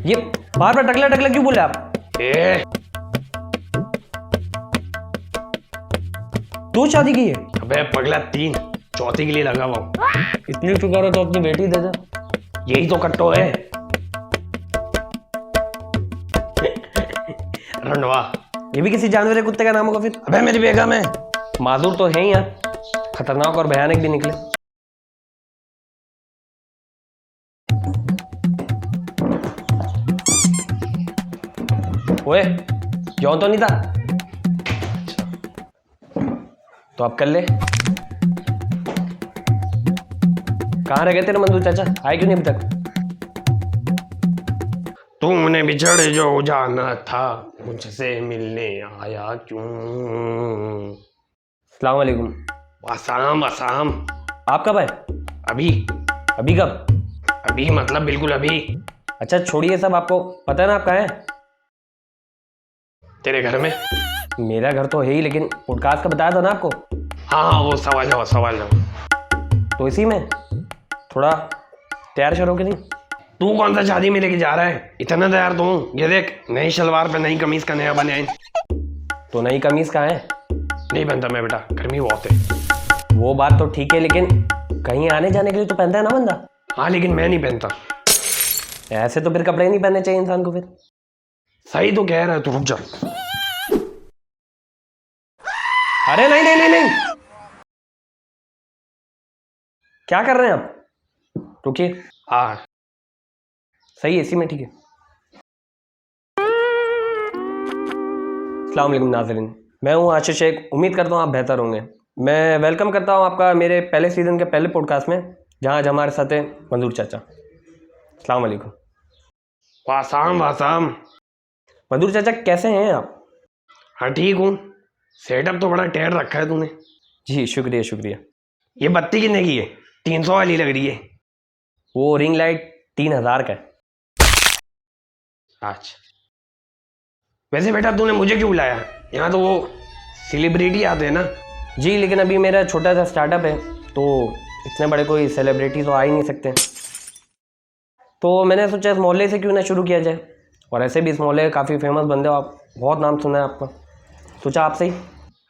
ये बार बार टकला टकला क्यों बोले आप? दो शादी की है? अबे पगला 3, चौथी के लिए लगा हुआ हूं। इतनी फिक्र है तो अपनी बेटी दे दे। यही तो कट्टो है। रंडवा। ये भी किसी जानवर या कुत्ते का नाम होगा फिर? अबे मेरी बेगम है। माजूर तो है ही यार, खतरनाक और भयानक भी निकले। ओए, जौन तो नहीं था? तो अब कर ले। कहाँ रह गए तेरे मंदू चाचा, आए क्यों नहीं अभी तक? तूने बिछड़ जो जाना था, मुझसे मिलने आया क्यों? अस्सलाम वालेकुम। आसाम आसाम। आप कब आए? अभी। अभी कब? अभी मतलब बिल्कुल अभी। अच्छा छोड़िए सब, आपको पता है ना आप कहाँ हैं? तेरे घर में। मेरा घर तो है ही, लेकिन पॉडकास्ट का बताया था ना आपको। हाँ वो सवाल जवाब। तो इसी में थोड़ा तैयार शरो कि नहीं? तू कौन सा शादी में लेके जा रहा है? इतना तैयार तो हूँ। ये देख, नई शलवार पे नई कमीज का नया बनियान। तो नई कमीज कहाँ है? नहीं पहनता मैं बेटा, गर्मी बहुत है। वो बात तो ठीक है, लेकिन कहीं आने जाने के लिए तो पहनता है ना बंदा। हाँ लेकिन मैं नहीं पहनता। ऐसे तो फिर कपड़े नहीं पहनने चाहिए इंसान को फिर। सही तो कह रहा है, तू रुक जा। अरे नहीं नहीं नहीं नहीं, क्या कर रहे हैं आप? रुकिए। हाँ सही है, इसी में ठीक है। अस्सलाम वालेकुम नाज़रीन, मैं हूँ आशीष शेख। उम्मीद करता हूँ आप बेहतर होंगे। मैं वेलकम करता हूँ आपका मेरे पहले सीज़न के पहले पॉडकास्ट में, जहाँ आज हमारे साथ है मंजूर चाचा। अस्सलाम वालेकुम। वासाम वासाम। मंजूर चाचा कैसे हैं आप? हाँ ठीक हूँ। सेटअप तो बड़ा टेढ़ रखा है तूने। जी शुक्रिया शुक्रिया। ये बत्ती कितने की है? 300 वाली लग रही है। वो रिंग लाइट 3000 का है। अच्छा वैसे बेटा तूने मुझे क्यों बुलाया? यहाँ तो वो सेलिब्रिटी आते हैं ना। जी लेकिन अभी मेरा छोटा सा स्टार्टअप है, तो इतने बड़े कोई सेलिब्रिटी तो आ ही नहीं सकते। तो मैंने सोचा इस मोहल्ले से क्यों ना शुरू किया जाए, और ऐसे भी इस मोहल्ले काफ़ी फेमस बंदे हो आप, बहुत नाम सुना है आपका, सोचा आपसे ही।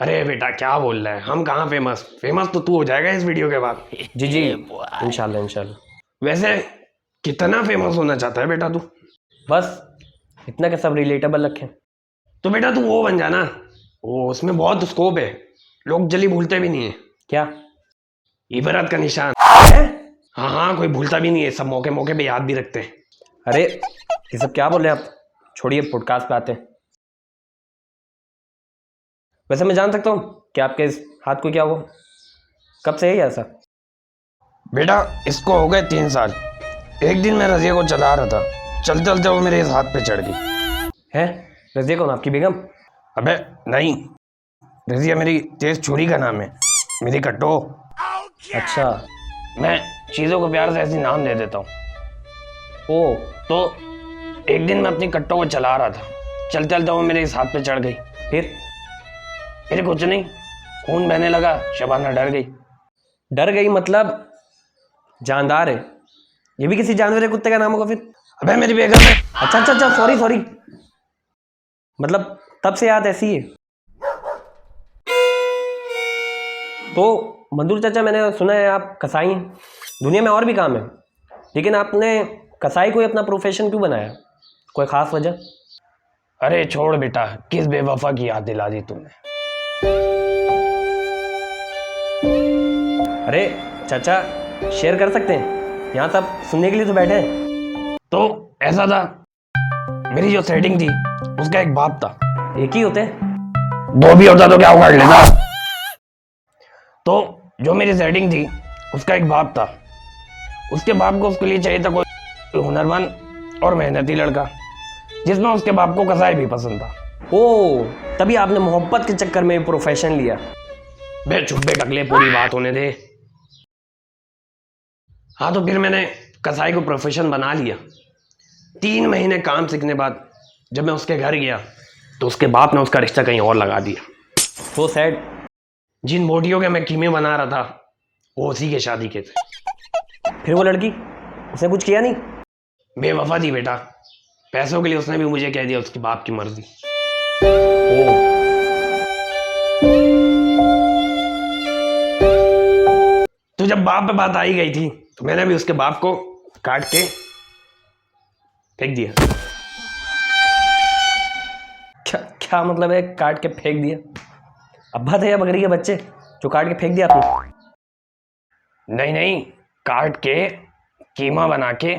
अरे बेटा क्या बोल रहा है, हम कहाँ फेमस? फेमस तो तू हो जाएगा इस वीडियो के बाद। जी जी इंशाल्लाह इंशाल्लाह। वैसे कितना फेमस होना चाहता है बेटा तू? बस इतना कि सब रिलेटेबल रखें। तो बेटा तू वो बन जाना, वो उसमें बहुत स्कोप है, लोग जल्दी भूलते भी नहीं है। क्या? इबरत का निशान। हाँ हाँ कोई भूलता भी नहीं है, सब मौके मौके पे याद भी रखते हैं। अरे ये सब क्या बोल रहे हैं आप, छोड़िए पॉडकास्ट पे आते हैं। वैसे मैं जान सकता हूँ कि आपके इस हाथ को क्या हुआ, कब से है ये ऐसा? बेटा इसको हो गए 3 साल। एक दिन मैं रजिया को चला रहा था, चलते चलते वो मेरे इस हाथ पे चढ़ गई। है रजिया कौन, आपकी बेगम? अबे नहीं, रजिया मेरी तेज छुरी का नाम है, मेरी कट्टो। अच्छा। मैं चीज़ों को प्यार से ऐसे नाम दे देता हूँ। ओ तो एक दिन मैं अपनी कट्टो को चला रहा था, चलते चलते वो मेरे इस हाथ पे चढ़ गई। फिर कुछ नहीं, खून बहने लगा, शबाना डर गई। डर गई मतलब जानदार है? ये भी किसी जानवर या कुत्ते का नाम होगा फिर? अबे मेरी बेगम है। अच्छा अच्छा अच्छा, सॉरी सॉरी, मतलब तब से याद ऐसी है। तो मंजूर चाचा मैंने सुना है आप कसाई हैं, दुनिया में और भी काम है, लेकिन आपने कसाई को ही अपना प्रोफेशन क्यों बनाया, कोई खास वजह? अरे छोड़ बेटा, किस बेवफा की याद दिला दी तुमने। अरे चाचा शेयर कर सकते हैं, यहाँ सब सुनने के लिए तो बैठे हैं। तो ऐसा था, मेरी जो सेटिंग थी उसका एक बाप था। एक ही होते हैं? 2 भी होता तो क्या उखाड़ लेता। तो जो मेरी सेटिंग थी उसका एक बाप था, उसके बाप को उसके लिए चाहिए था कोई हुनरमंद और मेहनती लड़का, जिसमें उसके बाप को कसाई भी पसंद था। ओ तभी आपने मोहब्बत के चक्कर में प्रोफेशन लिया? बे चुप बे टकले, पूरी बात होने दे। हाँ तो फिर मैंने कसाई को प्रोफेशन बना लिया। 3 महीने काम सीखने बाद जब मैं उसके घर गया तो उसके बाप ने उसका रिश्ता कहीं और लगा दिया। So sad. जिन बोटियों के मैं कीमे बना रहा था वो उसी के शादी के थे। फिर वो लड़की, उसने कुछ किया नहीं? बेवफा थी बेटा, पैसों के लिए उसने भी मुझे कह दिया उसकी बाप की मर्जी। ओ तो जब बाप पे बात आई गई थी तो मैंने भी उसके बाप को काट के फेंक दिया। क्या क्या मतलब है काट के फेंक दिया? अब्बा थे या बकरी के बच्चे जो काट के फेंक दिया आपने? नहीं नहीं, काट के कीमा बना के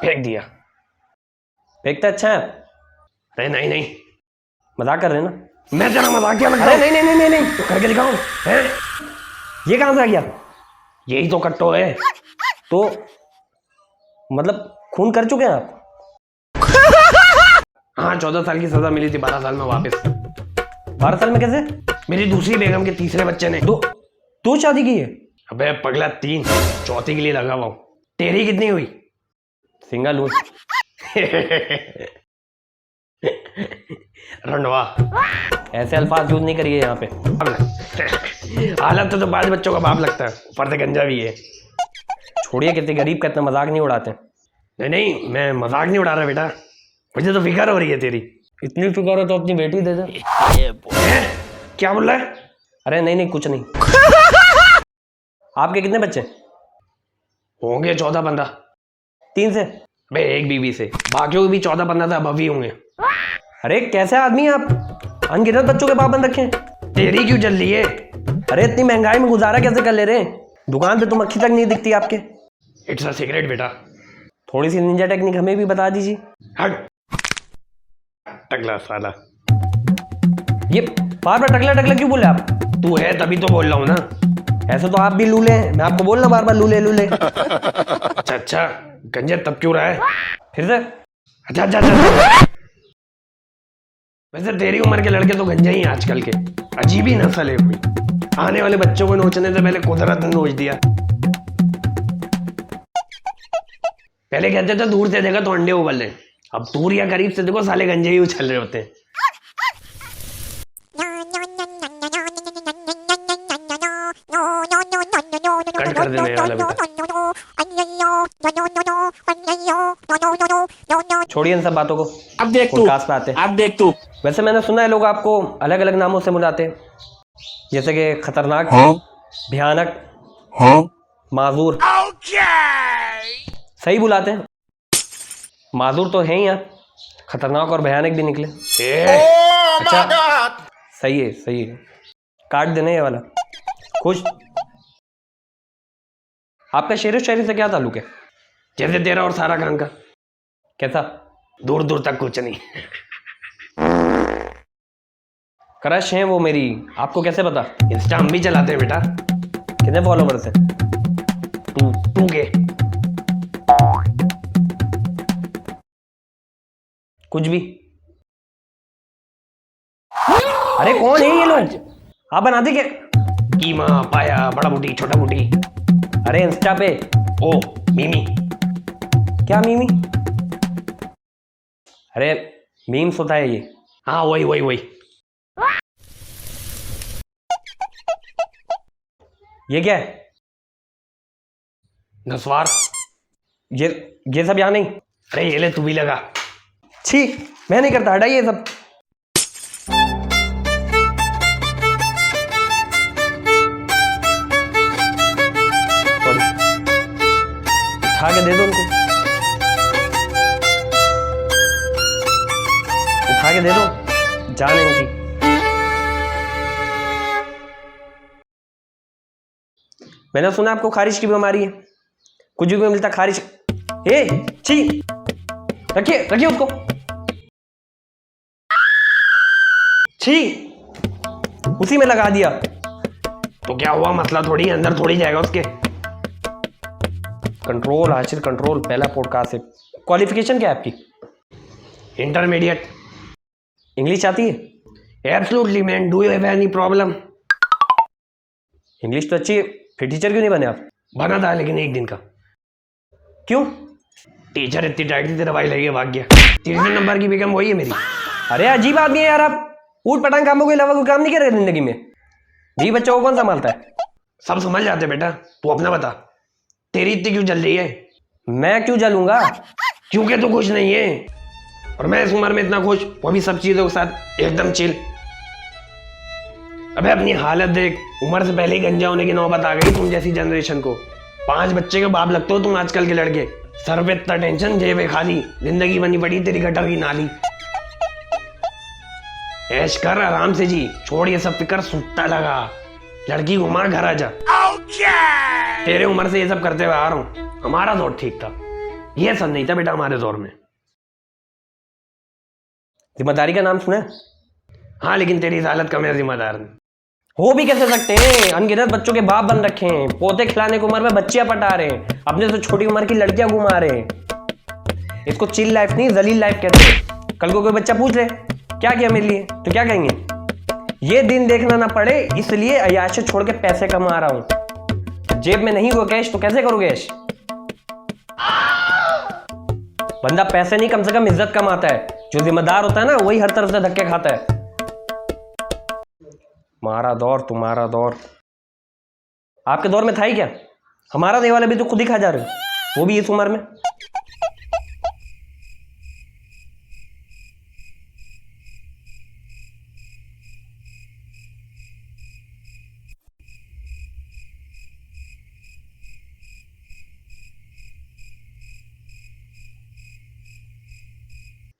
फेंक दिया। फेंकता अच्छा है? अरे नहीं नहीं, मजाक कर रहे हैं ना? मैं तेरा मजाक क्या लगता अरे हूँ? नहीं नहीं नहीं नहीं नहीं, तो करके दिखाऊं? हैं? ये कहाँ से आ गया? यही तो कट्टो है। तो मतलब खून कर चुके हैं आप? हाँ, 14 साल की सजा मिली थी, 12 साल में वापस। 12 साल में कैसे? मेरी दूसरी बेगम के तीसरे बच्चे ने। तू शादी की है? अबे पगला, 3, चौथी के लिए लगा हुआ हूं। तेरी कितनी हुई? सिंगल हूँ। रंडवा। ऐसे अल्फाज यूज नहीं करिए यहाँ पे। हालत तो 5 बच्चों का बाप लगता है, ऊपर से गंजा भी है। छोड़िए, कितने गरीब का इतना मजाक नहीं उड़ाते। नहीं नहीं, मैं मजाक नहीं उड़ा रहा बेटा, मुझे तो फिक्र हो रही है तेरी। इतनी फिक्र हो तो अपनी बेटी दे दे। क्या बोल रहा है? अरे नहीं नहीं, कुछ नहीं। आपके कितने बच्चे? होंगे 14-15। 3 से? बे एक बीवी से, बाकियों के भी 14-15 से अभी होंगे। अरे कैसे आदमी हैं आप? अनगिनत बच्चों के बाप बन रखे हैं। तेरी क्यों जल रही है? अरे इतनी महंगाई में गुजारा कैसे कर ले रहे हैं? दुकान पे तो मक्खी तक नहीं दिखती आपके। इट्स अ सीक्रेट बेटा। थोड़ी सी निंजा टेक्निक हमें भी बता दीजिए। हट टकला साला। ये बार बार टकला टकला क्यों बोले आप? तू है तभी तो बोल रहा हूँ ना। ऐसे तो आप भी लूले हैं, मैं आपको बोल रहा बार बार लूले लूले। अच्छा अच्छा, गंजा तब क्यों रहा है? फिर से? अच्छा अच्छा अच्छा। वैसे तेरी उम्र के लड़के तो गंजा ही हैं आजकल के, अजीब ही नस्ल है कोई। आने वाले बच्चों को नोचने से पहले कुदरत ने नोच दिया। पहले कहते थे दूर से देखा तो अंडे उबल रहे, अब दूर या करीब से देखो साले गंजे ही उछल रहे होते हैं। कट कर देने वाला बेटा। छोड़िए इन सब बातों को, अब देख तू, पॉडकास्ट पे आते हैं। अब देख तू। वैसे मैंने सुना है लोग आपको अलग अलग नामों से बुलाते हैं, जैसे कि खतरनाक, भयानक, माजूर। सही बुलाते हैं? माजूर तो है ही आप, खतरनाक और भयानक भी निकले। अच्छा सही है सही है, काट देने ये वाला। खुश? आपका शेर शायरी से क्या ताल्लुक है? जैसे तेरा और सारा खान का। कैसा? दूर दूर तक कुछ नहीं। क्रश है वो मेरी, आपको कैसे पता? इंस्टा हम भी चलाते हैं बेटा। कितने फॉलोवर्स हैं? तू के? कुछ भी। अरे कौन है ये लोग? आप बनाते क्या? कीमा, पाया, बड़ा बूटी, छोटा बूटी। अरे इंस्टा पे। ओ मीमी। क्या मीमी? अरे मीम्स होता है ये। हाँ वही वही वही। ये क्या है? नस्वार। ये सब यहाँ नहीं। अरे ये ले, तू भी लगा। छी, मैं नहीं करता, हटाइए ये सब। उठा के दे दो उनको, उठा के दे दो, जान है इनकी। मैंने सुना आपको खारिश की बीमारी है, कुछ भी मिलता खारिश। छी, रखिए रखिए उसको। छी, उसी में लगा दिया। तो क्या हुआ, मसला थोड़ी अंदर थोड़ी जाएगा उसके। कंट्रोल हासिल, कंट्रोल। पहला पॉडकास्ट है। क्वालिफिकेशन क्या है आपकी? इंटरमीडिएट। इंग्लिश आती है? Absolutely man, do you have any problem? English तो अच्छी है, फिर टीचर क्यों नहीं बने आप? बना था लेकिन एक दिन का। क्यों? टीचर इतनी टाइट थी, तेरा भाई लगे भाग गया। 3 नंबर की बेगम वही है मेरी। अरे अजीब आदमी है यार आप, ऊट पटांग कामों के अलावा कोई काम नहीं कर रहे जिंदगी में। 20 बच्चों को कौन संभालता है? सब समझ जाते बेटा, तू अपना बता, तेरी इतनी क्यों जल रही है? मैं क्यों जलूंगा? क्योंकि तू खुश नहीं है और मैं इस उम्र में इतना खुश, वो भी सब चीजों के साथ एकदम चिल। अबे अपनी हालत देख, उम्र से पहले ही गंजा होने की नौबत आ गई तुम जैसी जनरेशन को। 5 बच्चे के बाप लगते हो तुम आजकल के लड़के। सर पे इतना टेंशन, जेबें खाली, जिंदगी बनी पड़ी तेरी गटर की नाली। ऐश कर, आराम से जी, छोड़ ये सब फिक्र, सुट्टा लगा, लड़की घुमा घर आ जा। तेरे उम्र से ये सब करते हुए आ रहा हूँ। हमारा दौर ठीक था, ये सब नहीं था बेटा हमारे दौर में। जिम्मेदारी का नाम सुना है? हाँ, लेकिन तेरी इस हालत का मैं जिम्मेदार नहीं। हो भी कैसे सकते हैं? अनगिनत बच्चों के बाप बन रखे हैं, पोते खिलाने की उम्र में बच्चियां पटा रहे हैं, अपने से छोटी उम्र की लड़कियां घुमा रहे हैं। इसको चिल लाइफ नहीं, जलील लाइफ कहते हैं। कल को कोई बच्चा पूछ ले क्या किया मेरे लिए, तो क्या कहेंगे? ये दिन देखना ना पड़े इसलिए अय्याशी छोड़ के पैसे कमा रहा हूं। जेब में नहीं हुआ कैश तो कैसे करोगे ऐश? बंदा पैसे नहीं, कम से कम इज्जत कमाता है। जो जिम्मेदार होता है ना, वही हर तरफ से धक्के खाता है। हमारा दौर, तुम्हारा दौर, आपके दौर में था ही क्या? हमारा देने वाले भी तो खुद ही खा जा रहे हो, वो भी इस उम्र में।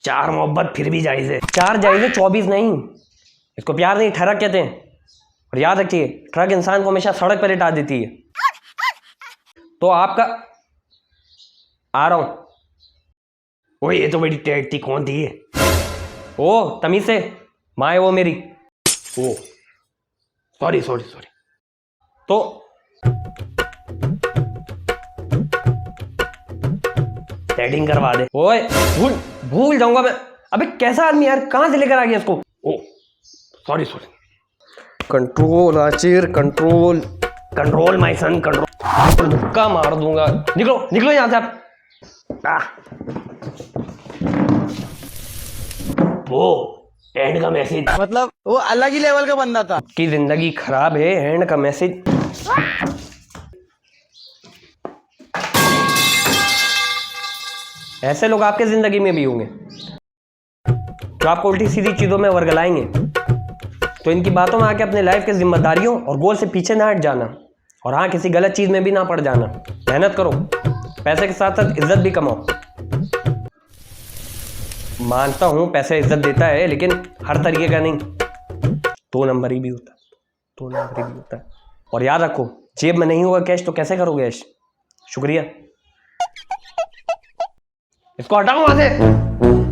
चार मोहब्बत फिर भी जायज है। 4 जायज है, 24 नहीं। इसको प्यार नहीं, ठरक कहते हैं। और याद रखिए, ट्रक इंसान को हमेशा सड़क पर लिटा देती है। तो आपका आ रहा हूं। ओ ये तो बड़ी टेट थी, कौन थी ये? ओ तमीज से, माँ है वो मेरी। ओ सॉरी सॉरी सॉरी। तो सेटिंग करवा दे। ओए भूल भूल जाऊंगा मैं। अबे कैसा आदमी यार, कहां से लेकर आ गया इसको? Oh sorry sorry. कंट्रोल आचिर, control. Control my son, control. धक्का मार दूंगा। निकलो निकलो यहां से आप। वो एंड का मैसेज, मतलब वो अलग ही लेवल का बंदा था। की जिंदगी खराब है, एंड का मैसेज। ऐसे लोग आपके जिंदगी में भी होंगे जो आपको उल्टी सीधी चीजों में वर्गलाएंगे। तो इनकी बातों में आके अपने लाइफ की जिम्मेदारियों और गोल से पीछे ना हट जाना, और हाँ, किसी गलत चीज में भी ना पड़ जाना। मेहनत करो, पैसे के साथ साथ इज्जत भी कमाओ। मानता हूं पैसे इज्जत देता है, लेकिन हर तरीके का नहीं। 2 नंबरी भी होता है, 2 नंबरी भी होता है। और याद रखो, जेब में नहीं होगा कैश तो कैसे करोगे ऐश? शुक्रिया। इसको हटाओ वहां से।